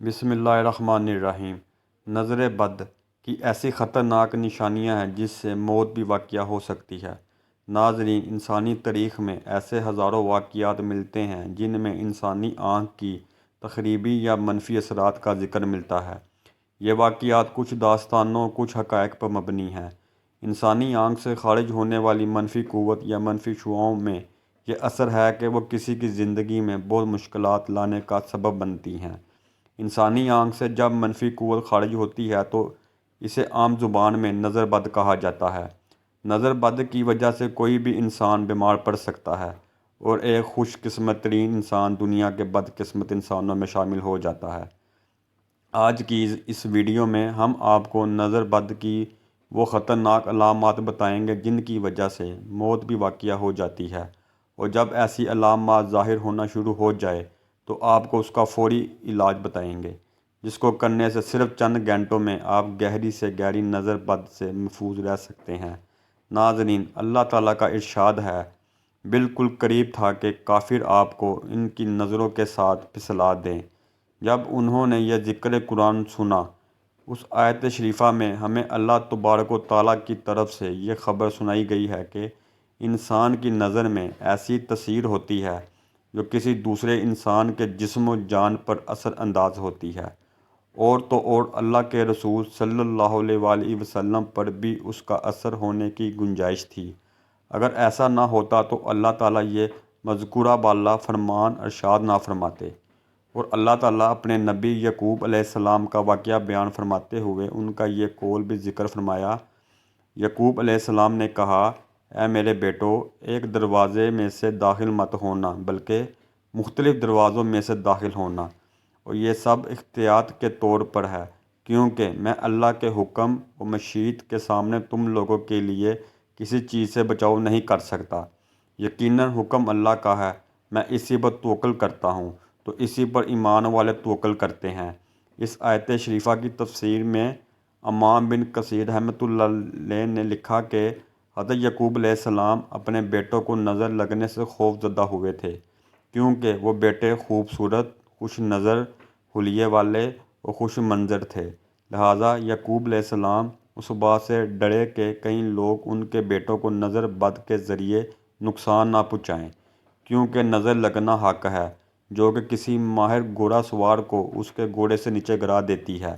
بسم اللہ الرحمن الرحیم۔ نظر بد کی ایسی خطرناک نشانیاں ہیں جس سے موت بھی واقع ہو سکتی ہے۔ ناظرین، انسانی تاریخ میں ایسے ہزاروں واقعات ملتے ہیں جن میں انسانی آنکھ کی تخریبی یا منفی اثرات کا ذکر ملتا ہے۔ یہ واقعات کچھ داستانوں، کچھ حقائق پر مبنی ہیں۔ انسانی آنکھ سے خارج ہونے والی منفی قوت یا منفی شعاعوں میں یہ اثر ہے کہ وہ کسی کی زندگی میں بہت مشکلات لانے کا سبب بنتی ہیں۔ انسانی آنکھ سے جب منفی قوت خارج ہوتی ہے تو اسے عام زبان میں نظر بد کہا جاتا ہے۔ نظر بد کی وجہ سے کوئی بھی انسان بیمار پڑ سکتا ہے اور ایک خوش قسمت ترین انسان دنیا کے بد قسمت انسانوں میں شامل ہو جاتا ہے۔ آج کی اس ویڈیو میں ہم آپ کو نظر بد کی وہ خطرناک علامات بتائیں گے جن کی وجہ سے موت بھی واقع ہو جاتی ہے، اور جب ایسی علامات ظاہر ہونا شروع ہو جائے تو آپ کو اس کا فوری علاج بتائیں گے، جس کو کرنے سے صرف چند گھنٹوں میں آپ گہری سے گہری نظر بد سے محفوظ رہ سکتے ہیں۔ ناظرین، اللہ تعالیٰ کا ارشاد ہے، بالکل قریب تھا کہ کافر آپ کو ان کی نظروں کے ساتھ پھسلا دیں۔ جب انہوں نے یہ ذکر قرآن سنا، اس آیت شریفہ میں ہمیں اللہ تبارک و تعالیٰ کی طرف سے یہ خبر سنائی گئی ہے کہ انسان کی نظر میں ایسی تاثیر ہوتی ہے جو کسی دوسرے انسان کے جسم و جان پر اثر انداز ہوتی ہے، اور تو اور اللہ کے رسول صلی اللہ علیہ وآلہ وسلم پر بھی اس کا اثر ہونے کی گنجائش تھی۔ اگر ایسا نہ ہوتا تو اللہ تعالیٰ یہ مذکورہ بالا فرمان ارشاد نہ فرماتے، اور اللہ تعالیٰ اپنے نبی یعقوب علیہ السلام کا واقعہ بیان فرماتے ہوئے ان کا یہ قول بھی ذکر فرمایا۔ یعقوب علیہ السلام نے کہا، اے میرے بیٹو، ایک دروازے میں سے داخل مت ہونا بلکہ مختلف دروازوں میں سے داخل ہونا، اور یہ سب احتیاط کے طور پر ہے، کیونکہ میں اللہ کے حکم و مشیت کے سامنے تم لوگوں کے لیے کسی چیز سے بچاؤ نہیں کر سکتا۔ یقیناً حکم اللہ کا ہے، میں اسی پر توکل کرتا ہوں، تو اسی پر ایمان والے توکل کرتے ہیں۔ اس آیت شریفہ کی تفسیر میں امام بن کثیر رحمۃ اللہ علیہ نے لکھا کہ حضرت یعقوب علیہ السلام اپنے بیٹوں کو نظر لگنے سے خوف زدہ ہوئے تھے، کیونکہ وہ بیٹے خوبصورت، خوش نظر، حلیے والے اور خوش منظر تھے۔ لہٰذا یعقوب علیہ السلام اس بات سے ڈرے کہ کہیں لوگ ان کے بیٹوں کو نظر بد کے ذریعے نقصان نہ پہنچائیں، کیونکہ نظر لگنا حق ہے جو کہ کسی ماہر گھوڑا سوار کو اس کے گھوڑے سے نیچے گرا دیتی ہے۔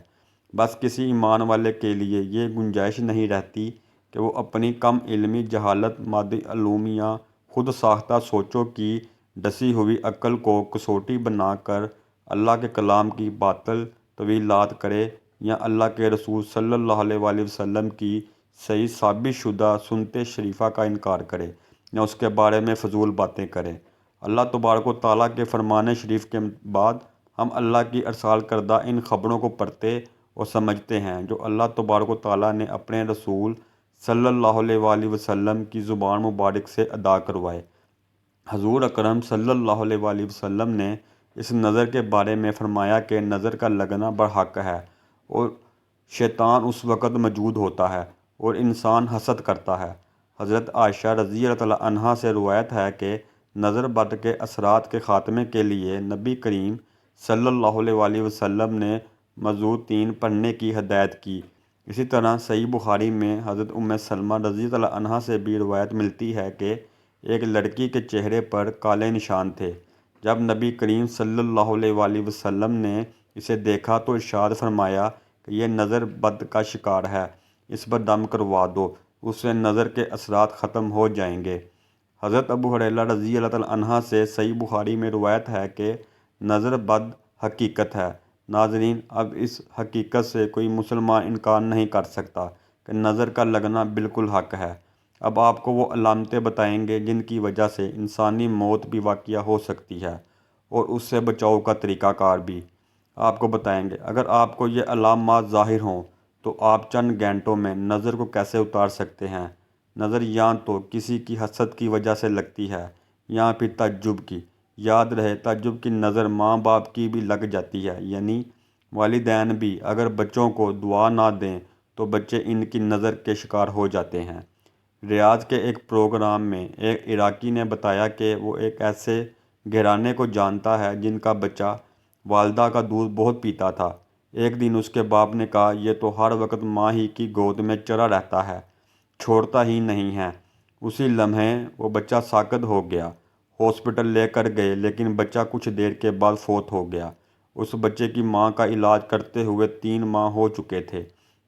بس کسی ایمان والے کے لیے یہ گنجائش نہیں رہتی کہ وہ اپنی کم علمی، جہالت، مادی علوم یا خود ساختہ سوچوں کی ڈسی ہوئی عقل کو کسوٹی بنا کر اللہ کے کلام کی باطل تاویلات کرے، یا اللہ کے رسول صلی اللہ علیہ وآلہ وسلم کی صحیح ثابت شدہ سنت شریفہ کا انکار کرے، یا اس کے بارے میں فضول باتیں کرے۔ اللہ تبارک و تعالیٰ کے فرمان شریف کے بعد ہم اللہ کی ارسال کردہ ان خبروں کو پڑھتے اور سمجھتے ہیں جو اللہ تبارک و تعالیٰ نے اپنے رسول صلی اللہ علیہ وآلہ وسلم کی زبان مبارک سے ادا کروائے۔ حضور اکرم صلی اللہ علیہ وآلہ وسلم نے اس نظر کے بارے میں فرمایا کہ نظر کا لگنا برحق ہے، اور شیطان اس وقت موجود ہوتا ہے اور انسان حسد کرتا ہے۔ حضرت عائشہ رضی اللہ تعالیٰ عنہا سے روایت ہے کہ نظر بد کے اثرات کے خاتمے کے لیے نبی کریم صلی اللہ علیہ وآلہ وسلم نے معوذتین پڑھنے کی ہدایت کی۔ اسی طرح صحیح بخاری میں حضرت ام سلمہ رضی اللہ عنہا سے بھی روایت ملتی ہے کہ ایک لڑکی کے چہرے پر کالے نشان تھے۔ جب نبی کریم صلی اللہ علیہ وآلہ وسلم نے اسے دیکھا تو ارشاد فرمایا کہ یہ نظر بد کا شکار ہے، اس پر دم کروا دو، اس سے نظر کے اثرات ختم ہو جائیں گے۔ حضرت ابو ہریرہ رضی اللہ تعالیٰ عنہ سے صحیح بخاری میں روایت ہے کہ نظر بد حقیقت ہے۔ ناظرین، اب اس حقیقت سے کوئی مسلمان انکار نہیں کر سکتا کہ نظر کا لگنا بالکل حق ہے۔ اب آپ کو وہ علامتیں بتائیں گے جن کی وجہ سے انسانی موت بھی واقع ہو سکتی ہے، اور اس سے بچاؤ کا طریقہ کار بھی آپ کو بتائیں گے۔ اگر آپ کو یہ علامات ظاہر ہوں تو آپ چند گھنٹوں میں نظر کو کیسے اتار سکتے ہیں۔ نظر یا تو کسی کی حسد کی وجہ سے لگتی ہے یا پھر تعجب کی۔ یاد رہے، تعجب کی نظر ماں باپ کی بھی لگ جاتی ہے، یعنی والدین بھی اگر بچوں کو دعا نہ دیں تو بچے ان کی نظر کے شکار ہو جاتے ہیں۔ ریاض کے ایک پروگرام میں ایک عراقی نے بتایا کہ وہ ایک ایسے گھرانے کو جانتا ہے جن کا بچہ والدہ کا دودھ بہت پیتا تھا۔ ایک دن اس کے باپ نے کہا، یہ تو ہر وقت ماں ہی کی گود میں چرا رہتا ہے، چھوڑتا ہی نہیں ہے۔ اسی لمحے وہ بچہ ساکت ہو گیا۔ ہاسپٹل لے کر گئے لیکن بچہ کچھ دیر کے بعد فوت ہو گیا۔ اس بچے کی ماں کا علاج کرتے ہوئے 3 ماہ ہو چکے تھے۔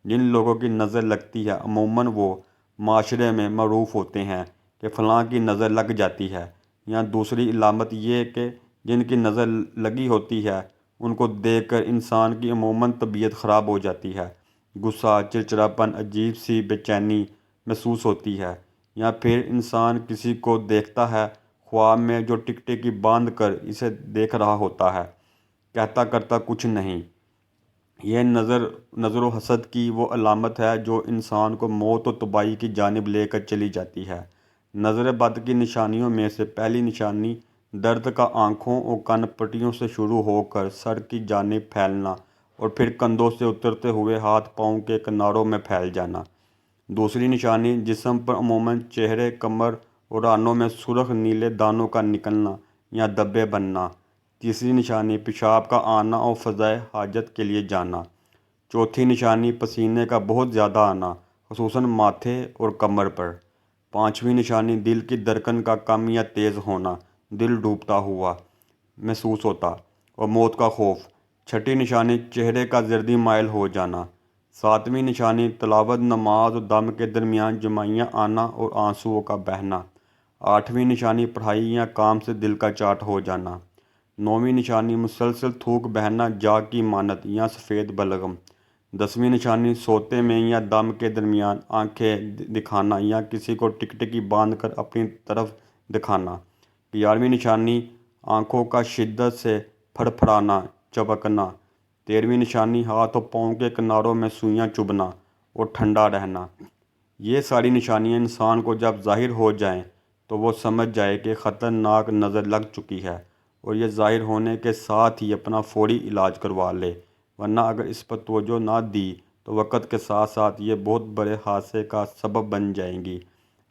جن لوگوں کی نظر لگتی ہے عموماً وہ معاشرے میں معروف ہوتے ہیں کہ فلاں کی نظر لگ جاتی ہے، یا دوسری علامت یہ کہ جن کی نظر لگی ہوتی ہے ان کو دیکھ کر انسان کی عموماً طبیعت خراب ہو جاتی ہے، غصہ، چڑچڑاپن، عجیب سی بے چینی محسوس ہوتی ہے، یا پھر انسان کسی کو دیکھتا ہے خواب میں جو ٹکٹکی باندھ کر اسے دیکھ رہا ہوتا ہے، کہتا کرتا کچھ نہیں۔ یہ نظر و حسد کی وہ علامت ہے جو انسان کو موت و تباہی کی جانب لے کر چلی جاتی ہے۔ نظر بد کی نشانیوں میں سے پہلی نشانی درد کا آنکھوں اور کان پٹیوں سے شروع ہو کر سر کی جانب پھیلنا اور پھر کندھوں سے اترتے ہوئے ہاتھ پاؤں کے کناروں میں پھیل جانا۔ دوسری نشانی جسم پر عموماً چہرے، کمر اور رانوں میں سرخ نیلے دانوں کا نکلنا یا دھبے بننا۔ تیسری نشانی پیشاب کا آنا اور فضائے حاجت کے لیے جانا۔ چوتھی نشانی پسینے کا بہت زیادہ آنا، خصوصاً ماتھے اور کمر پر۔ پانچویں نشانی دل کی دھڑکن کا کم یا تیز ہونا، دل ڈوبتا ہوا محسوس ہوتا اور موت کا خوف۔ چھٹی نشانی چہرے کا زردی مائل ہو جانا۔ ساتویں نشانی تلاوت، نماز اور دم کے درمیان جمائیاں آنا اور آنسوؤں کا بہنا۔ آٹھویں نشانی پڑھائی یا کام سے دل کا چاٹ ہو جانا۔ نویں نشانی مسلسل تھوک بہنا، جاگ کی مانند یا سفید بلغم۔ 10ویں نشانی سوتے میں یا دم کے درمیان آنکھیں دکھانا یا کسی کو ٹکٹکی باندھ کر اپنی طرف دکھانا۔ 11ویں نشانی آنکھوں کا شدت سے پھڑ پھڑانا، چپکنا۔ 13ویں نشانی ہاتھ اور پاؤں کے کناروں میں سوئیاں چبھنا اور ٹھنڈا رہنا۔ یہ ساری نشانیاں انسان کو جب ظاہر ہو جائیں تو وہ سمجھ جائے کہ خطرناک نظر لگ چکی ہے اور یہ ظاہر ہونے کے ساتھ ہی اپنا فوری علاج کروا لے، ورنہ اگر اس پر توجہ نہ دی تو وقت کے ساتھ ساتھ یہ بہت بڑے حادثے کا سبب بن جائیں گی۔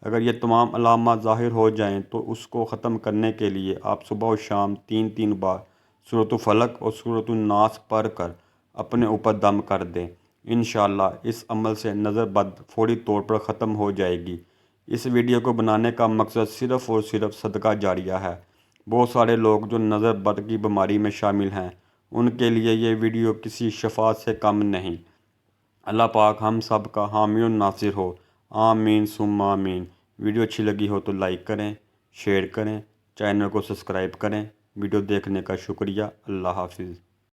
اگر یہ تمام علامات ظاہر ہو جائیں تو اس کو ختم کرنے کے لیے آپ صبح و شام 3 بار سورۃ الفلق اور سورۃ الناس پڑھ کر اپنے اوپر دم کر دیں۔ انشاءاللہ اس عمل سے نظر بد فوری طور پر ختم ہو جائے گی۔ اس ویڈیو کو بنانے کا مقصد صرف اور صرف صدقہ جاریہ ہے۔ بہت سارے لوگ جو نظر بد کی بیماری میں شامل ہیں ان کے لیے یہ ویڈیو کسی شفاعت سے کم نہیں۔ اللہ پاک ہم سب کا حامی و ناصر ہو، آمین ثم آمین۔ ویڈیو اچھی لگی ہو تو لائک کریں، شیئر کریں، چینل کو سبسکرائب کریں۔ ویڈیو دیکھنے کا شکریہ۔ اللہ حافظ۔